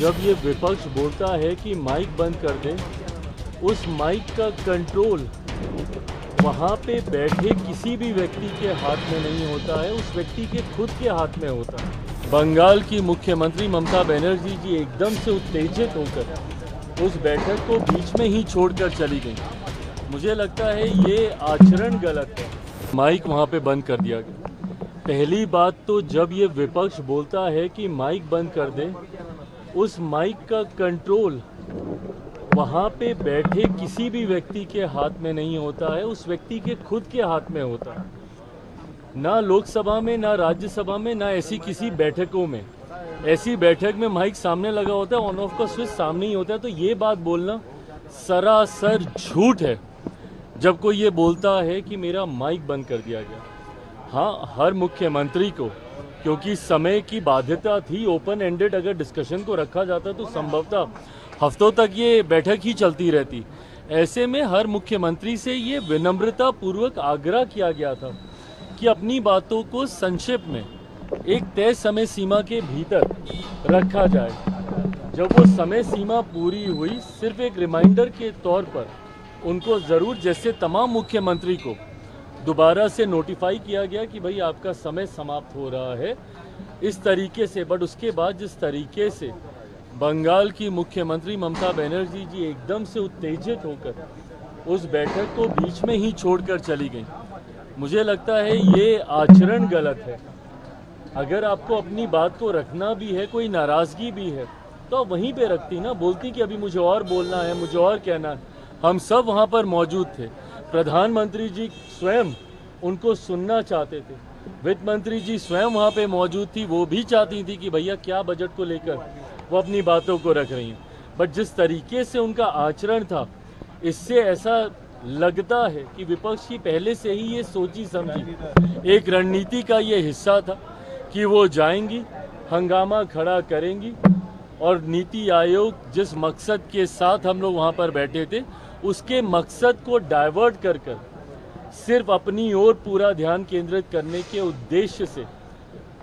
जब ये विपक्ष बोलता है कि माइक बंद कर दें, उस माइक का कंट्रोल वहाँ पे बैठे किसी भी व्यक्ति के हाथ में नहीं होता है, उस व्यक्ति के खुद के हाथ में होता है। बंगाल की मुख्यमंत्री ममता बनर्जी जी एकदम से उत्तेजित होकर उस बैठक को बीच में ही छोड़कर चली गई। मुझे लगता है ये आचरण गलत है। माइक वहाँ पे बंद कर दिया गया। पहली बात तो जब ये विपक्ष बोलता है कि माइक बंद कर दें, उस माइक का कंट्रोल वहाँ पे बैठे किसी भी व्यक्ति के हाथ में नहीं होता है, उस व्यक्ति के खुद के हाथ में होता है। ना लोकसभा में, ना राज्यसभा में, ना ऐसी किसी बैठकों में। ऐसी बैठक में माइक सामने लगा होता है, ऑन ऑफ का स्विच सामने ही होता है। तो ये बात बोलना सरासर झूठ है जब कोई ये बोलता है कि मेरा माइक बंद कर दिया गया। हाँ, हर मुख्यमंत्री को, क्योंकि समय की बाध्यता थी, ओपन एंडेड अगर डिस्कशन को रखा जाता तो संभवतः हफ्तों तक ये बैठक ही चलती रहती। ऐसे में हर मुख्यमंत्री से ये विनम्रता पूर्वक आग्रह किया गया था कि अपनी बातों को संक्षेप में एक तय समय सीमा के भीतर रखा जाए। जब वो समय सीमा पूरी हुई, सिर्फ एक रिमाइंडर के तौर पर उनको ज़रूर, जैसे तमाम मुख्यमंत्री को दोबारा से नोटिफाई किया गया कि भाई आपका समय समाप्त हो रहा है, इस तरीके से। बट उसके बाद जिस तरीके से बंगाल की मुख्यमंत्री ममता बनर्जी जी एकदम से उत्तेजित होकर उस बैठक को बीच में ही छोड़कर चली गई, मुझे लगता है ये आचरण गलत है। अगर आपको अपनी बात को रखना भी है, कोई नाराज़गी भी है, तो आप वहीं पे रखती ना, बोलती कि अभी मुझे और बोलना है, मुझे और कहना है। हम सब वहाँ पर मौजूद थे। प्रधानमंत्री जी स्वयं उनको सुनना चाहते थे, वित्त मंत्री जी स्वयं वहाँ पे मौजूद थी, वो भी चाहती थी कि भैया क्या बजट को लेकर वो अपनी बातों को रख रही हैं। बट जिस तरीके से उनका आचरण था, इससे ऐसा लगता है कि विपक्ष की पहले से ही ये सोची समझी एक रणनीति का ये हिस्सा था कि वो जाएंगी, हंगामा खड़ा करेंगी और नीति आयोग जिस मकसद के साथ हम लोग वहाँ पर बैठे थे, उसके मकसद को डाइवर्ट कर सिर्फ अपनी ओर पूरा ध्यान केंद्रित करने के उद्देश्य से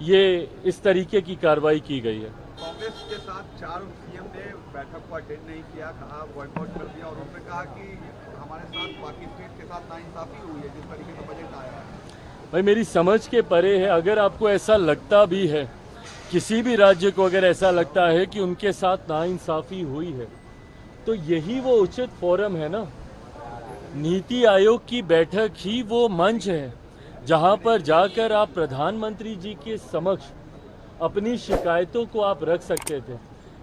ये इस तरीके की कार्रवाई की गई है। कांग्रेस के साथ 4 सीएम ने बैठक को अटेंड नहीं किया, कहा बॉयकॉट कर दिया, और उन्होंने कहा कि हमारे साथ बाकी स्टेट के साथ नाइंसाफी हुई है जिस तरीके से बजट आया है। भाई मेरी समझ के परे है। अगर आपको ऐसा लगता भी है, किसी भी राज्य को अगर ऐसा लगता है कि उनके साथ नाइंसाफी हुई है, तो यही वो उचित फोरम है ना। नीति आयोग की बैठक ही वो मंच है जहां पर जाकर आप प्रधानमंत्री जी के समक्ष अपनी शिकायतों को आप रख सकते थे।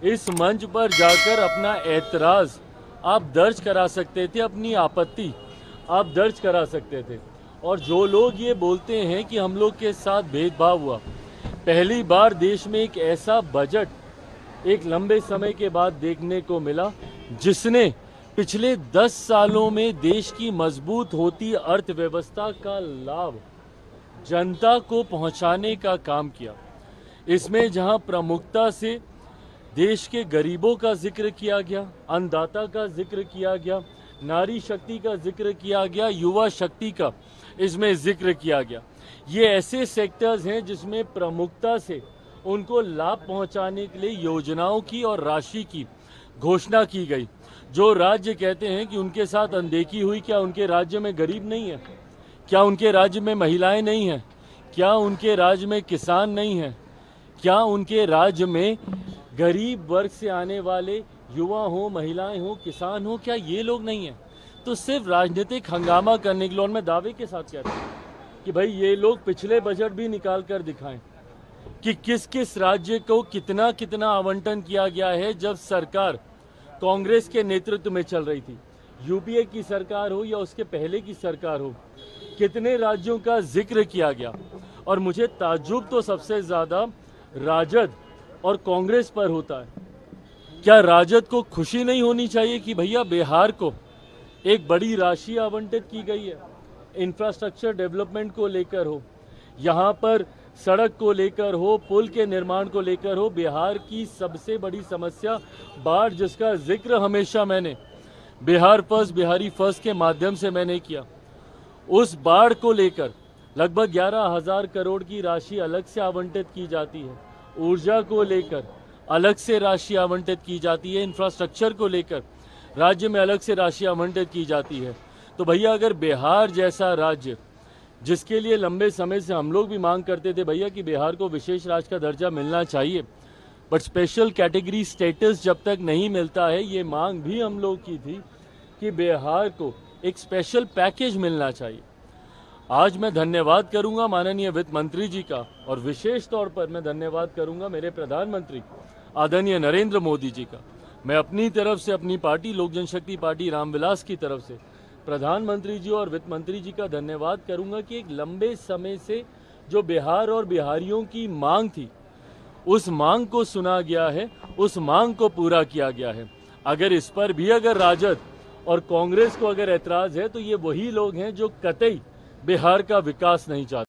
इस मंच पर जाकर अपना ऐतराज़ आप दर्ज करा सकते थे, अपनी आपत्ति आप दर्ज करा सकते थे। और जो लोग ये बोलते हैं कि हम लोग के साथ भेदभाव हुआ, पहली बार देश में एक ऐसा बजट एक लंबे समय के बाद देखने को मिला जिसने पिछले 10 सालों में देश की मजबूत होती अर्थव्यवस्था का लाभ जनता को पहुंचाने का काम किया। इसमें जहां प्रमुखता से देश के गरीबों का जिक्र किया गया, अन्नदाता का जिक्र किया गया, नारी शक्ति का जिक्र किया गया, युवा शक्ति का इसमें जिक्र किया गया। ये ऐसे सेक्टर्स हैं जिसमें प्रमुखता से उनको लाभ पहुंचाने के लिए योजनाओं की और राशि की घोषणा की गई। जो राज्य कहते हैं कि उनके साथ अनदेखी हुई, क्या उनके राज्य में गरीब नहीं है? क्या उनके राज्य में महिलाएं नहीं हैं? क्या उनके राज्य में किसान नहीं हैं? क्या उनके राज्य में गरीब वर्ग से आने वाले युवा हो, महिलाएं हो, किसान हो, क्या ये लोग नहीं हैं? तो सिर्फ राजनीतिक हंगामा करने के लिए, और मैं दावे के साथ कहता हूँ कि भाई ये लोग पिछले बजट भी निकाल कर दिखाएं कि किस किस राज्य को कितना कितना आवंटन किया गया है जब सरकार कांग्रेस के नेतृत्व में चल रही थी। यूपीए की सरकार हो या उसके पहले की सरकार हो, कितने राज्यों का जिक्र किया गया। और मुझे ताज्जुब तो सबसे ज़्यादा राजद और कांग्रेस पर होता है। क्या राजद को खुशी नहीं होनी चाहिए कि भैया बिहार को एक बड़ी राशि आवंटित की गई है, इंफ्रास्ट्रक्चर डेवलपमेंट को लेकर हो, यहाँ पर सड़क को लेकर हो, पुल के निर्माण को लेकर हो। बिहार की सबसे बड़ी समस्या बाढ़, जिसका जिक्र हमेशा मैंने बिहार फर्स्ट, बिहारी फर्स्ट के माध्यम से मैंने किया। उस बाढ़ को लेकर लगभग 11,000 करोड़ की राशि अलग से आवंटित की जाती है। ऊर्जा को लेकर अलग से राशि आवंटित की जाती है, इंफ्रास्ट्रक्चर को लेकर राज्य में अलग से राशि आवंटित की जाती है। तो भैया अगर बिहार जैसा राज्य, जिसके लिए लंबे समय से हम लोग भी मांग करते थे भैया कि बिहार को विशेष राज्य का दर्जा मिलना चाहिए, बट स्पेशल कैटेगरी स्टेटस जब तक नहीं मिलता है, ये मांग भी हम लोग की थी कि बिहार को एक स्पेशल पैकेज मिलना चाहिए। आज मैं धन्यवाद करूंगा माननीय वित्त मंत्री जी का, और विशेष तौर पर मैं धन्यवाद करूंगा मेरे प्रधानमंत्री आदरणीय नरेंद्र मोदी जी का। मैं अपनी तरफ से, अपनी पार्टी लोक जनशक्ति पार्टी रामविलास की तरफ से प्रधानमंत्री जी और वित्त मंत्री जी का धन्यवाद करूंगा कि एक लंबे समय से जो बिहार और बिहारियों की मांग थी, उस मांग को सुना गया है, उस मांग को पूरा किया गया है। अगर इस पर भी अगर राजद और कांग्रेस को अगर ऐतराज है, तो ये वही लोग हैं जो कतई बिहार का विकास नहीं चाहते।